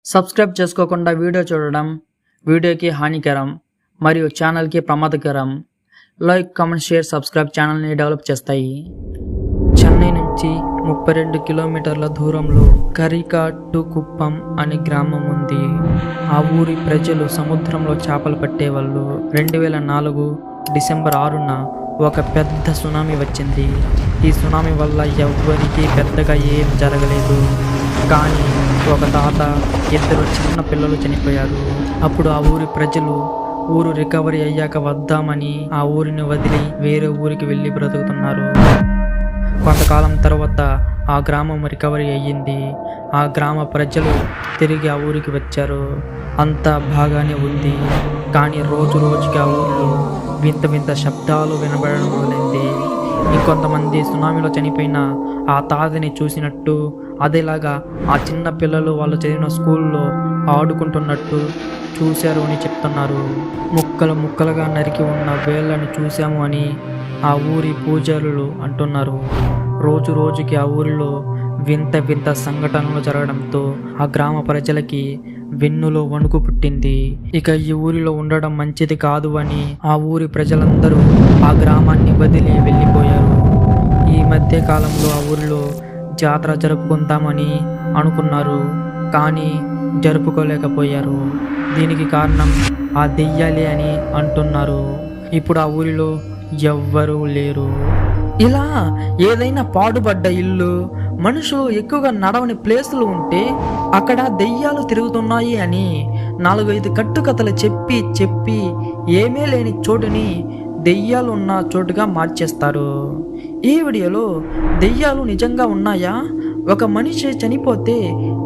Subscribe చేసుకోకుండా video చూడడం వీడియోకి హానికరం మరియు ఛానల్కి ప్రమాదకరం. లైక్, కామెంట్, షేర్, సబ్స్క్రైబ్ ఛానల్ని డెవలప్ చేస్తాయి. చెన్నై నుంచి 32 కిలోమీటర్ల దూరంలో కరికాట్టు కుప్పం అనే గ్రామం ఉంది. ఆ ఊరి ప్రజలు సముద్రంలో చేపలు పట్టేవాళ్ళు. 2004 డిసెంబర్ 6న ఒక పెద్ద సునామీ వచ్చింది. ఈ సునామీ వల్ల ఎవ్వరికీ పెద్దగా ఏం జరగలేదు, కానీ ఒక తాత, 2 చిన్న పిల్లలు చనిపోయారు. అప్పుడు ఆ ఊరి ప్రజలు ఊరు రికవరీ అయ్యాక వద్దామని ఆ ఊరిని వదిలి వేరే ఊరికి వెళ్ళి బ్రతుకుతున్నారు. కొంతకాలం తర్వాత ఆ గ్రామం రికవరీ అయ్యింది. ఆ గ్రామ ప్రజలు తిరిగి ఆ ఊరికి వచ్చారు. అంతా బాగానే ఉంది, కానీ రోజు రోజుకి ఆ ఊరిలో వింత వింత శబ్దాలు వినబడడం మొదలైంది. ఇంకొంతమంది సునామీలో చనిపోయిన ఆ తాతని చూసినట్టు, అదేలాగా ఆ చిన్న పిల్లలు వాళ్ళు చదివిన స్కూల్లో ఆడుకుంటున్నట్టు చూశారు అని చెప్తున్నారు. ముక్కలు ముక్కలుగా నరికి ఉన్న వేళ్ళని చూశాము అని ఆ ఊరి పూజారులు అంటున్నారు. రోజు రోజుకి ఆ ఊరిలో వింత వింత సంఘటనలు జరగడంతో ఆ గ్రామ ప్రజలకి వెన్నులో వణుకు పుట్టింది. ఇక ఈ ఊరిలో ఉండడం మంచిది కాదు అని ఆ ఊరి ప్రజలందరూ ఆ గ్రామాన్ని వదిలి వెళ్ళిపోయారు. ఈ మధ్య కాలంలో ఆ ఊరిలో జాతర జరుపుకుందామని అనుకున్నారు, కానీ జరుపుకోలేకపోయారు. దీనికి కారణం ఆ దెయ్యాలే అని అంటున్నారు. ఇప్పుడు ఆ ఊరిలో ఎవ్వరూ లేరు. ఇలా ఏదైనా పాడుబడ్డ ఇల్లు, మనుషులు ఎక్కువగా నడవని ప్లేసులు ఉంటే అక్కడ దెయ్యాలు తిరుగుతున్నాయి అని 4-5 కట్టుకథలు చెప్పి చెప్పి ఏమీ లేని చోటుని దెయ్యాలు ఉన్న చోటుగా మార్చేస్తారు. ఈ వీడియోలో దెయ్యాలు నిజంగా ఉన్నాయా? ఒక మనిషి చనిపోతే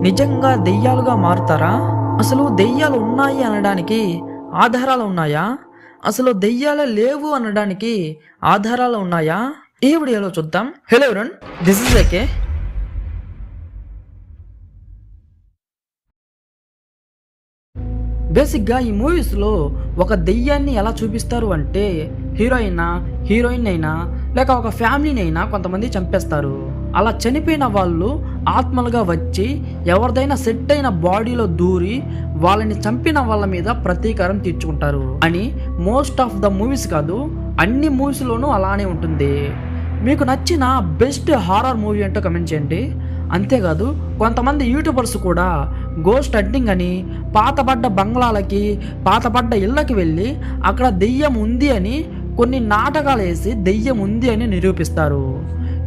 నిజంగా దెయ్యాలుగా మారుతారా? అసలు దెయ్యాలు ఉన్నాయి అనడానికి ఆధారాలు ఉన్నాయా? అసలు దెయ్యాలే లేవు అనడానికి ఆధారాలు ఉన్నాయా? ఈ వీడియోలో చూద్దాం. Hello everyone, this is AK. బేసిక్గా ఈ మూవీస్లో ఒక దెయ్యాన్ని ఎలా చూపిస్తారు అంటే, హీరోయిన్ అయినా లేక ఒక ఫ్యామిలీని అయినా కొంతమంది చంపేస్తారు. అలా చనిపోయిన వాళ్ళు ఆత్మలుగా వచ్చి ఎవరిదైనా సెట్ అయిన బాడీలో దూరి వాళ్ళని చంపిన వాళ్ళ మీద ప్రతీకారం తీర్చుకుంటారు అని మోస్ట్ ఆఫ్ ద మూవీస్ కాదు, అన్ని మూవీస్లోనూ అలానే ఉంటుంది. మీకు నచ్చిన బెస్ట్ హారర్ మూవీ ఏంటో కమెంట్ చేయండి. అంతేకాదు కొంతమంది యూట్యూబర్స్ కూడా గోస్ట్ హంటింగ్ అని పాతబడ్డ బంగ్లాలకి, పాతబడ్డ ఇళ్ళకి వెళ్ళి అక్కడ దెయ్యం ఉంది అని కొన్ని నాటకాలు వేసి దెయ్యం ఉంది అని నిరూపిస్తారు.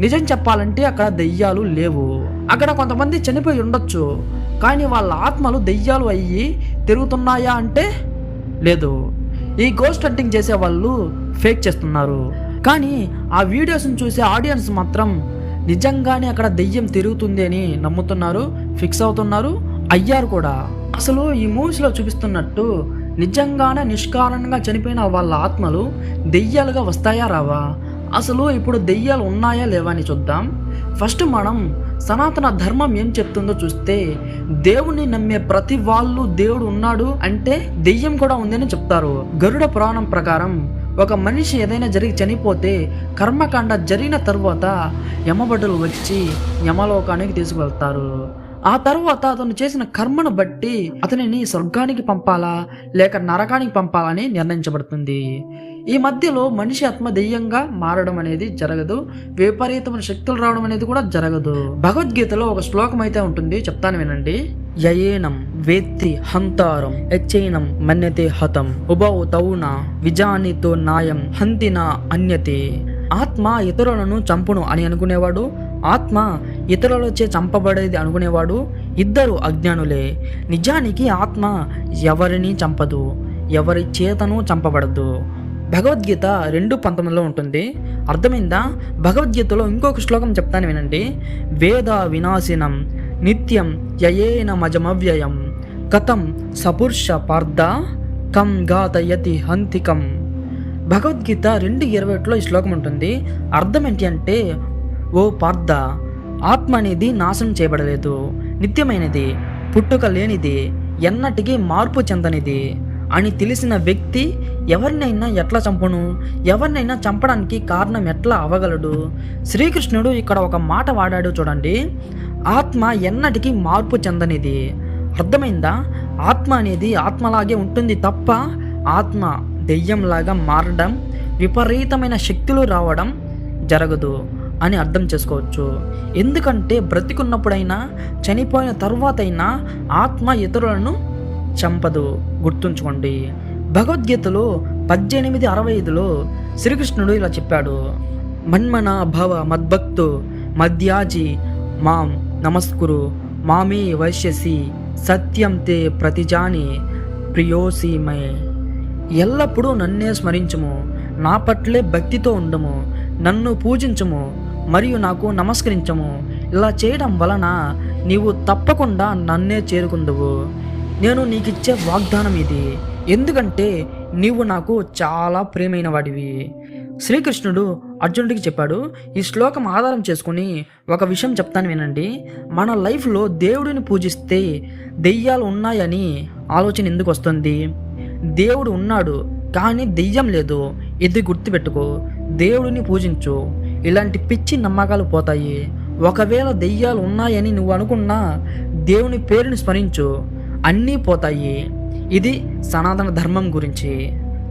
నిజం చెప్పాలంటే అక్కడ దెయ్యాలు లేవు. అక్కడ కొంతమంది చనిపోయి ఉండొచ్చు, కానీ వాళ్ళ ఆత్మలు దెయ్యాలు అయ్యి తిరుగుతున్నాయా అంటే లేదు. ఈ గోస్ట్ హంటింగ్ చేసే వాళ్ళు ఫేక్ చేస్తున్నారు, కానీ ఆ వీడియోస్ని చూసే ఆడియన్స్ మాత్రం నిజంగానే అక్కడ దెయ్యం తిరుగుతుంది అని నమ్ముతున్నారు, ఫిక్స్ అవుతున్నారు, అయ్యారు కూడా. అసలు ఈ మూవీస్లో చూపిస్తున్నట్టు నిజంగానే నిష్కారణంగా చనిపోయిన వాళ్ళ ఆత్మలు దెయ్యాలుగా వస్తాయా రావా? అసలు ఇప్పుడు దెయ్యాలు ఉన్నాయా లేవా అని చూద్దాం. ఫస్ట్ మనం సనాతన ధర్మం ఏం చెప్తుందో చూస్తే, దేవుణ్ణి నమ్మే ప్రతి వాళ్ళు దేవుడు ఉన్నాడు అంటే దెయ్యం కూడా ఉందని చెప్తారు. గరుడ పురాణం ప్రకారం ఒక మనిషి ఏదైనా జరిగి చనిపోతే కర్మకాండ జరిగిన తర్వాత యమభటులు వచ్చి యమలోకానికి తీసుకువెళ్తారు. ఆ తర్వాత అతను చేసిన కర్మను బట్టి అతనిని స్వర్గానికి పంపాలా లేక నరకానికి పంపాలని నిర్ణయించబడుతుంది. ఈ మధ్యలో మనిషి ఆత్మ దెయ్యంగా మారడం అనేది జరగదు, విపరీతమైన శక్తులు రావడం అనేది కూడా జరగదు. భగవద్గీతలో ఒక శ్లోకం అయితే ఉంటుంది, చెప్తాను వినండి. యయేనం వేత్తి హంతారం యచ్చైనం మన్యతే హతం ఉభౌ తౌన విజానితో నాయం హంతిన అన్యతే. ఆత్మ ఇతరులను చంపును అని అనుకునేవాడు, ఆత్మ ఇతరులచే చంపబడేది అనుకునేవాడు ఇద్దరు అజ్ఞానులే. నిజానికి ఆత్మ ఎవరిని చంపదు, ఎవరి చేతను చంపబడదు. భగవద్గీత 2:19లో ఉంటుంది. అర్థమైందా? భగవద్గీతలో ఇంకొక శ్లోకం చెప్తాను వినండి. వేద వినాశినం నిత్యం యయేన మజమవ్యయం కథం సపురుష పార్థ కం ఘాతయతి హంతికం. భగవద్గీత 2:21లో ఈ శ్లోకం ఉంటుంది. అర్థం ఏంటి అంటే, ఓ పార్థ, ఆత్మ అనేది నాశనం చేయబడలేదు, నిత్యమైనది, పుట్టుక లేనిది, ఎన్నటికీ మార్పు చెందనిది అని తెలిసిన వ్యక్తి ఎవరినైనా ఎట్లా చంపును? ఎవరినైనా చంపడానికి కారణం ఎట్లా అవ్వగలడు? శ్రీకృష్ణుడు ఇక్కడ ఒక మాట వాడాడు చూడండి. ఆత్మ ఎన్నటికీ మార్పు చెందనిది, అర్థమైందా? ఆత్మ అనేది ఆత్మలాగే ఉంటుంది తప్ప ఆత్మ దెయ్యంలాగా మారడం, విపరీతమైన శక్తులు రావడం జరగదు అని అర్థం చేసుకోవచ్చు. ఎందుకంటే బ్రతికున్నప్పుడైనా చనిపోయిన తర్వాతైనా ఆత్మ ఇతరులను చంపదు, గుర్తుంచుకోండి. భగవద్గీతలో 18:65లో శ్రీకృష్ణుడు ఇలా చెప్పాడు, మన్మన భవ మద్భక్తు మధ్యాజి మాం నమస్కురు మామే వైశ్యసి సత్యం తే ప్రతిజాని ప్రియోసి మే. ఎల్లప్పుడూ నన్నే స్మరించుము, నా పట్లే భక్తితో ఉండము, నన్ను పూజించము మరియు నాకు నమస్కరించము. ఇలా చేయడం వలన నీవు తప్పకుండా నన్నే చేరుకుందువు. నేను నీకిచ్చే వాగ్దానం ఇది, ఎందుకంటే నీవు నాకు చాలా ప్రియమైన వాడివి. శ్రీకృష్ణుడు అర్జునుడికి చెప్పాడు. ఈ శ్లోకం ఆధారం చేసుకుని ఒక విషయం చెప్తాను వినండి. మన లైఫ్లో దేవుడిని పూజిస్తే దెయ్యాలు ఉన్నాయని ఆలోచన ఎందుకు వస్తుంది? దేవుడు ఉన్నాడు కానీ దెయ్యం లేదు, ఇది గుర్తుపెట్టుకో. దేవుడిని పూజించు, ఇలాంటి పిచ్చి నమ్మకాలు పోతాయి. ఒకవేళ దెయ్యాలు ఉన్నాయని నువ్వు అనుకున్నా దేవుని పేరుని స్మరించు, అన్నీ పోతాయి. ఇది సనాతన ధర్మం గురించి.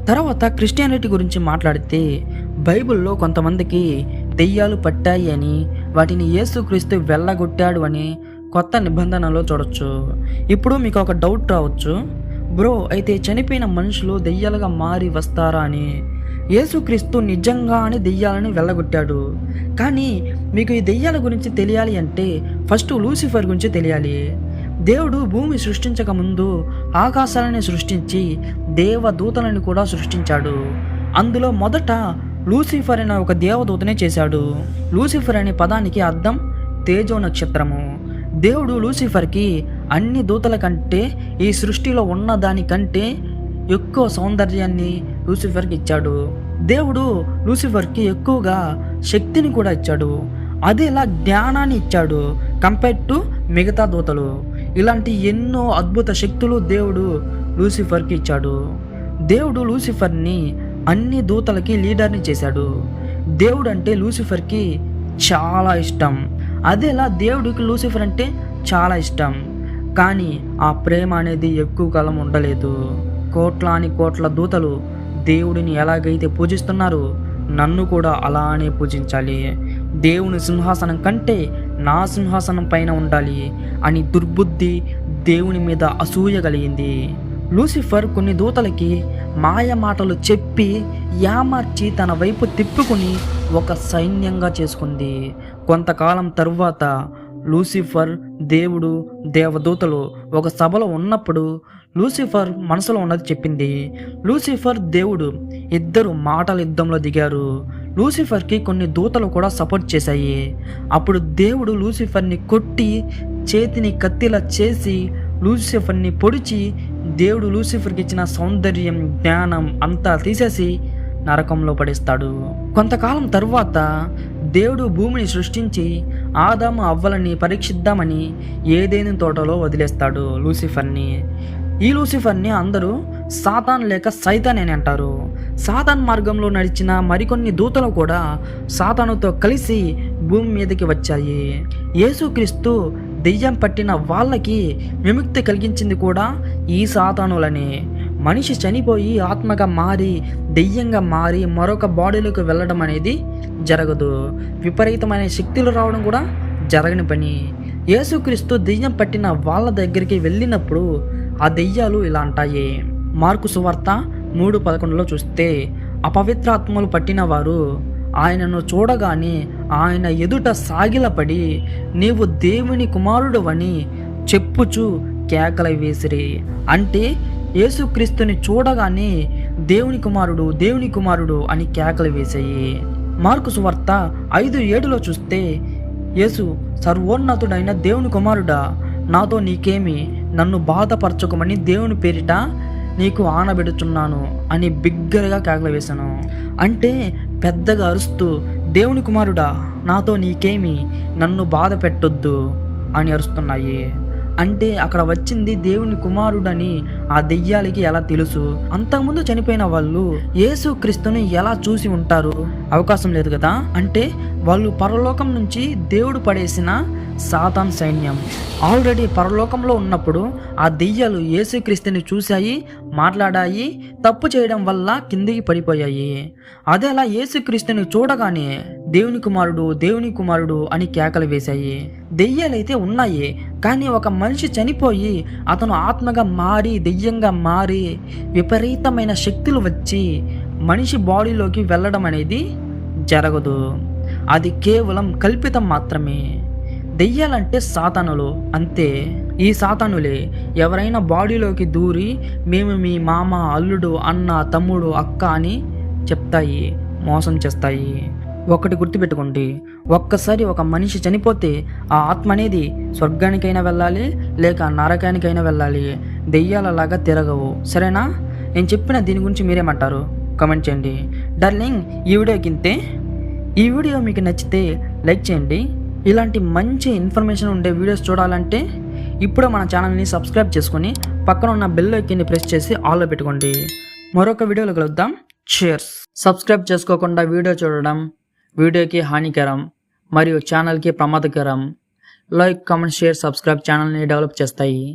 తర్వాత క్రిస్టియానిటీ గురించి మాట్లాడితే బైబిల్లో కొంతమందికి దెయ్యాలు పట్టాయి అని, వాటిని యేసుక్రీస్తు వెళ్ళగొట్టాడు అని కొత్త నిబంధనలో చూడొచ్చు. ఇప్పుడు మీకు ఒక డౌట్ రావచ్చు, బ్రో అయితే చనిపోయిన మనుషులు దెయ్యాలుగా మారి వస్తారా అని. యేసుక్రీస్తు నిజంగానే దెయ్యాలని వెళ్ళగొట్టాడు. కానీ మీకు ఈ దెయ్యాల గురించి తెలియాలి అంటే ఫస్ట్ లూసిఫర్ గురించి తెలియాలి. దేవుడు భూమి సృష్టించక ముందు ఆకాశాలని సృష్టించి దేవదూతలను కూడా సృష్టించాడు. అందులో మొదట లూసిఫర్ అనే ఒక దేవదూతనే చేశాడు. లూసిఫర్ అనే పదానికి అర్థం తేజో నక్షత్రము. దేవుడు లూసిఫర్కి అన్ని దూతల కంటే ఈ సృష్టిలో ఉన్న దానికంటే ఎక్కువ సౌందర్యాన్ని లూసిఫర్కి ఇచ్చాడు. దేవుడు లూసిఫర్కి ఎక్కువగా శక్తిని కూడా ఇచ్చాడు. అదేలా జ్ఞానాన్ని ఇచ్చాడు కంపేర్ టు మిగతా దూతలు. ఇలాంటి ఎన్నో అద్భుత శక్తులు దేవుడు లూసిఫర్కి ఇచ్చాడు. దేవుడు లూసిఫర్ని అన్ని దూతలకి లీడర్ని చేశాడు. దేవుడు అంటే లూసిఫర్కి చాలా ఇష్టం. అదేలా దేవుడికి లూసిఫర్ అంటే చాలా ఇష్టం. కానీ ఆ ప్రేమ అనేది ఎక్కువ కాలం ఉండలేదు. కోట్లాని కోట్ల దూతలు దేవుడిని ఎలాగైతే పూజిస్తున్నారో నన్ను కూడా అలానే పూజించాలి. దేవుని సింహాసనం కంటే నా సింహాసనం పైన ఉండాలి అని దుర్బుద్ధి దేవుని మీద అసూయ కలిగింది. లూసిఫర్ కొన్ని దూతలకి మాయ మాటలు చెప్పి యామార్చి తన వైపు తిప్పుకుని ఒక సైన్యంగా చేసుకుంది. కొంతకాలం తరువాత లూసిఫర్, దేవుడు, దేవదూతలు ఒక సభలో ఉన్నప్పుడు లూసిఫర్ మనసులో ఉన్నది చెప్పింది. లూసిఫర్, దేవుడు ఇద్దరు మాటల యుద్ధంలో దిగారు. లూసిఫర్కి కొన్ని దూతలు కూడా సపోర్ట్ చేశాయి. అప్పుడు దేవుడు లూసిఫర్ని కొట్టి చేతిని కత్తిలా చేసి లూసిఫర్ని పొడిచి దేవుడు లూసిఫర్కి ఇచ్చిన సౌందర్యం, జ్ఞానం అంతా తీసేసి నరకంలో పడేస్తాడు. కొంతకాలం తరువాత దేవుడు భూమిని సృష్టించి ఆదాము అవ్వలని పరీక్షిద్దామని ఏదేని తోటలో వదిలేస్తాడు లూసిఫర్ని. ఈ లూసిఫర్ని అందరూ సాతాన్ లేక సైతాన్ అని అంటారు. సాతాన్ మార్గంలో నడిచిన మరికొన్ని దూతలు కూడా సాతానుతో కలిసి భూమి మీదకి వచ్చాయి. యేసుక్రీస్తు దెయ్యం పట్టిన వాళ్ళకి విముక్తి కలిగించింది కూడా ఈ సాతానులనే. మనిషి చనిపోయి ఆత్మగా మారి దెయ్యంగా మారి మరొక బాడీలోకి వెళ్ళడం అనేది జరగదు. విపరీతమైన శక్తులు రావడం కూడా జరగని పని. యేసుక్రీస్తు దెయ్యం పట్టిన వాళ్ళ దగ్గరికి వెళ్ళినప్పుడు ఆ దెయ్యాలు ఇలా అంటాయి. మార్కు సువార్త 3:11లో చూస్తే, అపవిత్రాత్మలు పట్టిన వారు ఆయనను చూడగానే ఆయన ఎదుట సాగిలపడి నీవు దేవుని కుమారుడవని చెప్పుచు కేకలు వేసిరి. అంటే యేసుక్రీస్తుని చూడగానే దేవుని కుమారుడు, దేవుని కుమారుడు అని కేకలు వేసాయి. మార్కు సువార్త 5:7లో చూస్తే, యేసు సర్వోన్నతుడైన దేవుని కుమారుడా, నాతో నీకేమి, నన్ను బాధపరచుకోమని దేవుని పేరిట నీకు ఆనబెడుచున్నాను అని బిగ్గరగా కేకలు వేశాను. అంటే పెద్దగా అరుస్తూ, దేవుని కుమారుడా నాతో నీకేమి, నన్ను బాధ పెట్టొద్దు అని అరుస్తున్నాయి. అంటే అక్కడ వచ్చింది దేవుని కుమారుడని ఆ దెయ్యాలకి ఎలా తెలుసు? అంతకుముందు చనిపోయిన వాళ్ళు యేసు క్రీస్తుని ఎలా చూసి ఉంటారు? అవకాశం లేదు కదా. అంటే వాళ్ళు పరలోకం నుంచి దేవుడు పడేసిన సాతాన్ సైన్యం. ఆల్రెడీ పరలోకంలో ఉన్నప్పుడు ఆ దెయ్యాలు యేసుక్రీస్తుని చూశాయి, మాట్లాడాయి, తప్పు చేయడం వల్ల కిందికి పడిపోయాయి. అదే అలా యేసుక్రీస్తుని చూడగానే దేవుని కుమారుడు, దేవుని కుమారుడు అని కేకలు వేశాయి. దెయ్యాలైతే ఉన్నాయి, కానీ ఒక మనిషి చనిపోయి అతను ఆత్మగా మారి దెయ్యంగా మారి విపరీతమైన శక్తులు వచ్చి మనిషి బాడీలోకి వెళ్ళడం అనేది జరగదు. అది కేవలం కల్పితం మాత్రమే. దెయ్యాలంటే సాతానులు అంతే. ఈ సాతానులే ఎవరైనా బాడీలోకి దూరి మేము మీ మామ, అల్లుడు, అన్న, తమ్ముడు, అక్క అని చెప్తాయి, మోసం చేస్తాయి. ఒకటి గుర్తుపెట్టుకోండి, ఒక్కసారి ఒక మనిషి చనిపోతే ఆ ఆత్మ అనేది స్వర్గానికైనా వెళ్ళాలి, లేక నరకానికైనా వెళ్ళాలి. దెయ్యాలలాగా తిరగవు. సరేనా? నేను చెప్పిన దీని గురించి మీరేమంటారు? కామెంట్ చేయండి. డార్లింగ్, ఈ వీడియోకి ఇంతే. ఈ వీడియో మీకు నచ్చితే లైక్ చేయండి. ఇలాంటి మంచి ఇన్ఫర్మేషన్ ఉండే వీడియోస్ చూడాలంటే ఇప్పుడు మన ఛానల్ని సబ్స్క్రైబ్ చేసుకొని పక్కన ఉన్న బెల్ ఐకాన్ని ప్రెస్ చేసి ఆల్లో పెట్టుకోండి. మరొక వీడియోలో కలుద్దాం. షేర్స్. సబ్స్క్రైబ్ చేసుకోకుండా వీడియో చూడడం వీడియోకి హానికరం మరియు ఛానల్కి ప్రమాదకరం. లైక్, కామెంట్, షేర్, సబ్స్క్రైబ్ ఛానల్ని డెవలప్ చేస్తాయి.